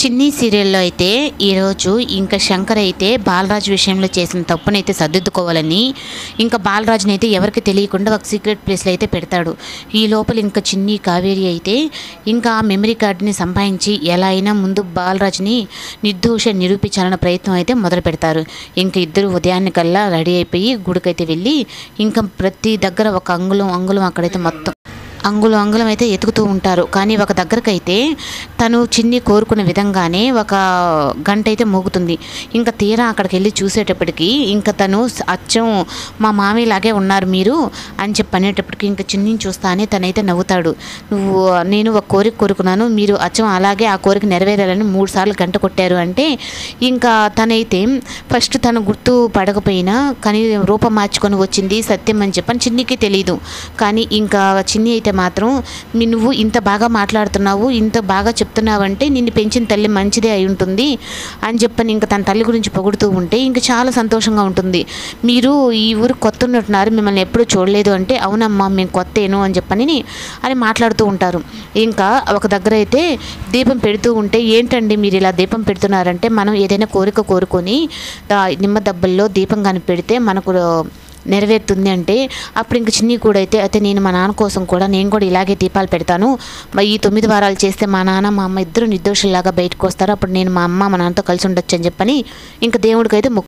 చిన్ని సీరియల్లో అయితే ఈరోజు ఇంకా శంకర్ అయితే బాలరాజు విషయంలో చేసిన తప్పునైతే సర్దిద్దుకోవాలని ఇంకా బాలరాజుని అయితే ఎవరికి తెలియకుండా ఒక సీక్రెట్ ప్లేస్లో అయితే పెడతాడు. ఈ లోపల ఇంకా చిన్ని కావేరి అయితే ఇంకా ఆ మెమరీ కార్డుని సంపాదించి ఎలా అయినా ముందు బాలరాజుని నిర్దోష నిరూపించాలన్న ప్రయత్నం అయితే మొదలు పెడతారు. ఇంకా ఇద్దరు ఉదయాన్నికల్లా రెడీ అయిపోయి గుడికైతే వెళ్ళి ఇంకా ప్రతి దగ్గర ఒక అంగుళం అక్కడైతే మొత్తం అంగుళం అయితే ఎతుకుతూ ఉంటారు. కానీ ఒక దగ్గరకైతే తను చిన్ని కోరుకున్న విధంగానే ఒక గంట అయితే మోగుతుంది. ఇంకా తీరా అక్కడికి వెళ్ళి చూసేటప్పటికి ఇంకా తను అచ్చం మా మామయ్యలాగే ఉన్నారు మీరు అని చెప్పి అనేటప్పటికి ఇంకా చిన్నిని చూస్తానే తనైతే నవ్వుతాడు. నేను ఒక కోరిక కోరుకున్నాను, మీరు అచ్చం అలాగే ఆ కోరిక నెరవేరాలని 3 సార్లు గంట కొట్టారు అంటే ఇంకా తనైతే ఫస్ట్ తను గుర్తు పడకపోయినా కానీ రూపం మార్చుకొని వచ్చింది సత్యం అని చెప్పని చిన్నికి తెలియదు. కానీ ఇంకా చిన్ని అయితే మాత్రం నువ్వు ఇంత బాగా మాట్లాడుతున్నావు, ఇంత బాగా చెప్తున్నావు అంటే నిన్ను పెంచిన తల్లి మంచిదే అయి ఉంటుంది అని చెప్పని ఇంకా తన తల్లి గురించి పొగుడుతూ ఉంటే ఇంకా చాలా సంతోషంగా ఉంటుంది. మీరు ఈ ఊరు కొత్త ఉన్నట్టున్నారు, మిమ్మల్ని ఎప్పుడూ చూడలేదు అంటే అవునమ్మా మేము కొత్తేను అని చెప్పని అని మాట్లాడుతూ ఉంటారు. ఇంకా ఒక దగ్గర అయితే దీపం పెడుతూ ఉంటే ఏంటండి మీరు ఇలా దీపం పెడుతున్నారంటే మనం ఏదైనా కోరిక కోరుకొని నిమ్మ దబ్బల్లో దీపం కానీ పెడితే మనకు నెరవేరుతుంది అంటే అప్పుడు ఇంక చిన్ని కూడా అయితే నేను మా నాన్న కోసం కూడా నేను కూడా ఇలాగే దీపాలు పెడతాను, ఈ 9 వారాలు చేస్తే మా నాన్న మా అమ్మ ఇద్దరు నిర్దోషుల్లాగా బయటకు వస్తారు, అప్పుడు నేను మా అమ్మ మా నాన్నతో కలిసి ఉండొచ్చు అని చెప్పని ఇంకా దేవుడికి అయితే